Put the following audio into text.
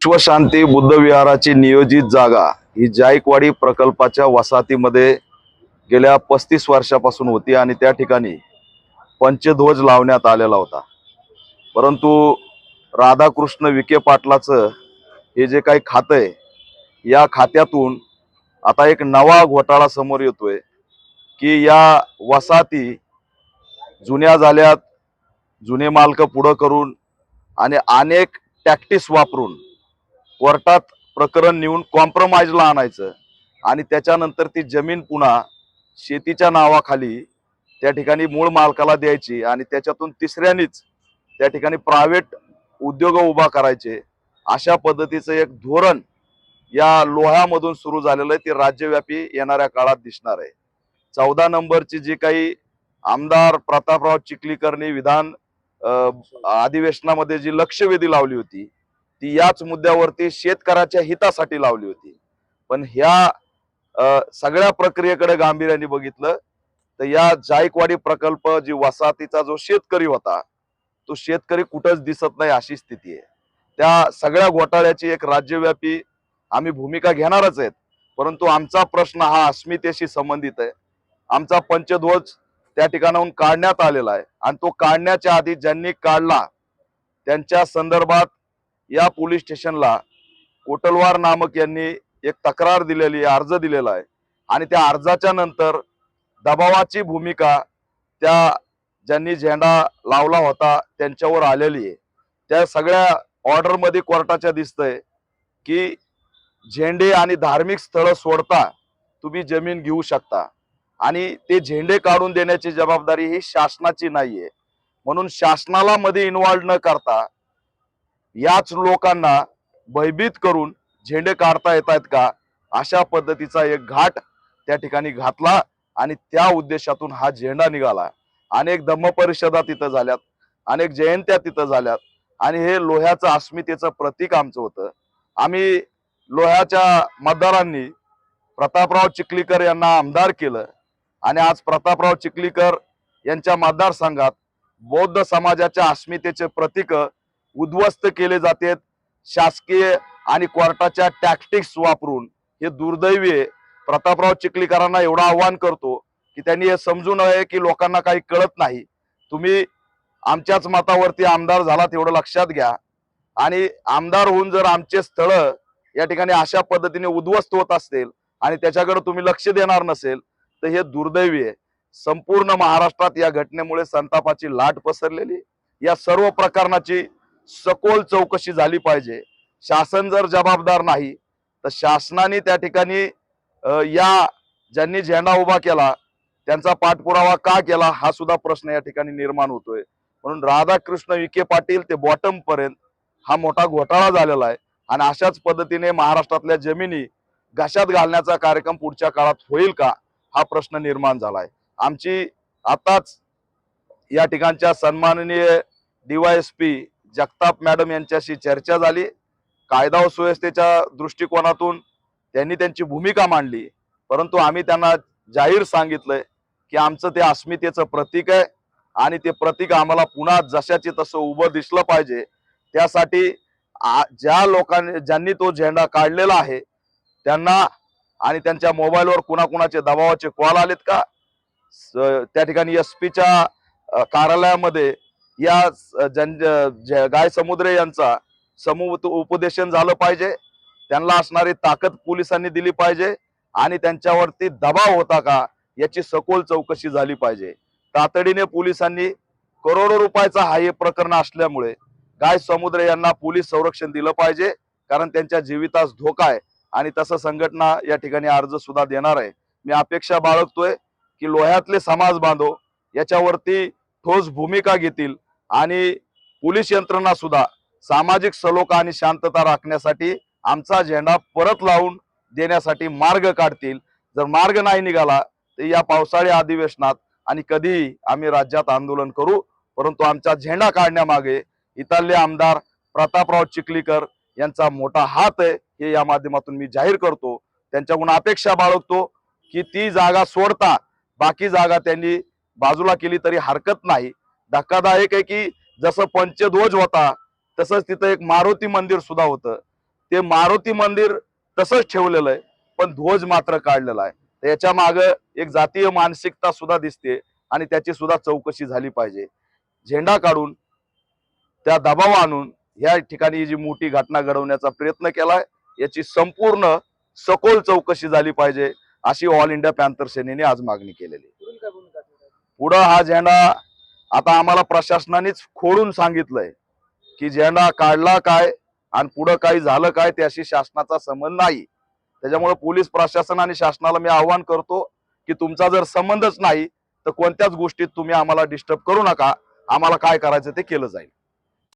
विश्वशांती बुद्ध विहाराची नियोजित जागा ही जायकवाडी प्रकल्पाच्या वसाहतीमध्ये गेल्या 35 वर्षापासून होती आणि त्या ठिकाणी पंचध्वज लावण्यात आलेला होता। परंतु राधाकृष्ण विखे पाटलाचं हे जे काही खातं आहे, या खात्यातून आता एक नवा घोटाळा समोर येतोय की या वसाहती जुन्या झाल्यात, जुने मालक पुढं करून आणि अनेक टॅक्टिक्स वापरून कोर्टात प्रकरण नेऊन कॉम्प्रोमाइजला आणायचं आणि त्याच्यानंतर ती जमीन पुन्हा शेतीच्या नावाखाली त्या ठिकाणी मूळ मालकाला द्यायची आणि त्याच्यातून तिसऱ्यानीच त्या ठिकाणी प्रायव्हेट उद्योग उभा करायचे। अशा पद्धतीचं एक धोरण या लोह्यामधून सुरू झालेलं आहे, ते राज्यव्यापी येणाऱ्या काळात दिसणार आहे। 14 नंबरची जी काही आमदार प्रतापराव चिखलीकरनी विधान अधिवेशनामध्ये जी लक्षवेधी लावली होती, ती याच मुद्द्यावरती शेतकऱ्याच्या हितासाठी लावली होती। पण ह्या सगळ्या प्रक्रियेकडे गांभीर्याने बघितलं तर या जायकवाडी प्रकल्प जी वसाहतीचा जो शेतकरी होता, तो शेतकरी कुठंच दिसत नाही अशी स्थिती आहे। त्या सगळ्या घोटाळ्याची एक राज्यव्यापी आम्ही भूमिका घेणारच आहेत, परंतु आमचा प्रश्न हा अस्मितेशी संबंधित आहे। आमचा पंचध्वज त्या ठिकाणाहून काढण्यात आलेला आहे आणि तो काढण्याच्या आधी ज्यांनी काढला त्यांच्या संदर्भात या पोलीस स्टेशनला कोटलवार नामक यांनी एक तक्रार दिलेली, अर्ज दिलेला आहे आणि त्या अर्जाच्या नंतर दबावाची भूमिका त्या ज्यांनी झेंडा लावला होता त्यांच्यावर आलेली आहे। त्या सगळ्या ऑर्डर मध्ये कोर्टाच्या दिसतंय की झेंडे आणि धार्मिक स्थळ सोडता तुम्ही जमीन घेऊ शकता आणि ते झेंडे काढून देण्याची जबाबदारी ही शासनाची नाहीये। म्हणून शासनाला मध्ये इन्व्हॉल्व न करता याच लोकांना भयभीत करून झेंडे काढता येत आहेत का, अशा पद्धतीचा एक घाट त्या ठिकाणी घातला आणि त्या उद्देशातून हा झेंडा निघाला। अनेक धम्म परिषदा तिथं झाल्यात, अनेक जयंत्या तिथं झाल्यात आणि हे लोह्याचं अस्मितेचं प्रतीक आमचं होतं। आम्ही लोह्याच्या मतदारांनी प्रतापराव चिखलीकर यांना आमदार केलं आणि आज प्रतापराव चिखलीकर यांच्या मतदारसंघात बौद्ध समाजाच्या अस्मितेचे प्रतीक उद्ध्वस्त केले जातात शासकीय आणि कोर्टाच्या टॅक्टिक्स वापरून। हे दुर्दैवी आहे। प्रतापराव चिखलीकरांना एवढं आव्हान करतो की त्यांनी हे समजू नये की लोकांना काही कळत नाही, तुम्ही आमच्याच मतावरती आमदार झाला तेवढं लक्षात घ्या आणि आमदार होऊन जर आमचे स्थळ या ठिकाणी अशा पद्धतीने उद्ध्वस्त होत असतील आणि त्याच्याकडे तुम्ही लक्ष देणार नसेल तर हे दुर्दैवी आहे। संपूर्ण महाराष्ट्रात या घटनेमुळे संतापाची लाट पसरलेली। या सर्व प्रकरणाची सखोल चौकशी झाली पाहिजे। शासन जर जबाबदार नाही तर शासनाने त्या ठिकाणी या ज्यांनी झेंडा उभा केला त्यांचा पाठपुरावा का केला हा सुद्धा प्रश्न या ठिकाणी निर्माण होतोय। म्हणून राधाकृष्ण विखे पाटील ते बॉटम पर्यंत हा मोठा घोटाळा झालेला आहे आणि अशाच पद्धतीने महाराष्ट्रातल्या जमिनी घशात घालण्याचा कार्यक्रम पुढच्या काळात होईल का हा प्रश्न निर्माण झालाय। आमची आताच या ठिकाणच्या सन्माननीय DYSP जगताप मॅडम यांच्याशी चर्चा झाली। कायदा व सुव्यवस्थेच्या दृष्टिकोनातून त्यांनी त्यांची भूमिका मांडली, परंतु आम्ही त्यांना जाहीर सांगितलंय की आमचं ते अस्मितेचं प्रतीक आहे आणि ते प्रतीक आम्हाला पुन्हा जशाचे तसं उभं दिसलं पाहिजे। त्यासाठी ज्या लोकांनी ज्यांनी तो झेंडा काढलेला आहे त्यांना आणि त्यांच्या मोबाईलवर कुणाकुणाचे दबावाचे कॉल आलेत का, त्या ठिकाणी SP कार्यालयामध्ये या गाय समुद्रे यांचा उपदेशन झालं पाहिजे। त्यांना असणारी ताकद पोलिसांनी दिली पाहिजे आणि त्यांच्यावरती दबाव होता का याची सखोल चौकशी झाली पाहिजे। तातडीने पोलिसांनी करोडो रुपयाचा हा हे प्रकरण असल्यामुळे गाय समुद्रे यांना पोलीस संरक्षण दिलं पाहिजे, कारण त्यांच्या जीवितास धोका आहे आणि तसं संघटना या ठिकाणी अर्ज सुद्धा देणार आहे। मी अपेक्षा बाळगतोय की लोह्यातले समाज बांधव याच्यावरती ठोस भूमिका घेतील आणि पोलीस यंत्रणा सुद्धा सामाजिक सलोखा आणि शांतता राखण्यासाठी आमचा झेंडा परत लावून देण्यासाठी मार्ग काढतील। जर मार्ग नाही निघाला तर या पावसाळी अधिवेशनात आणि कधीही आम्ही राज्यात आंदोलन करू, परंतु आमचा झेंडा काढण्यामागे इथले आमदार प्रतापराव चिखलीकर यांचा मोठा हात आहे हे या माध्यमातून मी जाहीर करतो। त्यांच्याकडून अपेक्षा बाळगतो की ती जागा सोडता बाकी जागा त्यांनी बाजूला केली तरी हरकत नाही। धक्कादायक आहे की जसं पंचध्वज होता तसंच तिथं एक मारुती मंदिर सुद्धा होतं। ते मारुती मंदिर तसंच ठेवलेलं आहे, पण ध्वज मात्र काढलेला आहे. तर याच्या मागे एक जातीय मानसिकता सुद्धा दिसते आणि त्याची सुद्धा चौकशी झाली पाहिजे. झेंडा काढून त्या दबाव आणून या ठिकाणी जी मोठी घटना घडवण्याचा प्रयत्न केलाय, याची संपूर्ण सखोल चौकशी झाली पाहिजे, अशी ऑल इंडिया पॅन्थर सेनेने आज मागणी केलेली. पुढं हा झेंडा आता आम्हाला प्रशासनानेच खोडून सांगितलंय की झेंडा काढला काय आणि पुढं काही झालं काय त्याशी शासनाचा संबंध नाही. त्याच्यामुळे पोलीस प्रशासन आणि शासनाला मी आव्हान करतो की तुमचा जर संबंधच नाही तर कोणत्याच गोष्टीत तुम्ही आम्हाला डिस्टर्ब करू नका. आम्हाला काय करायचं ते केलं जाईल.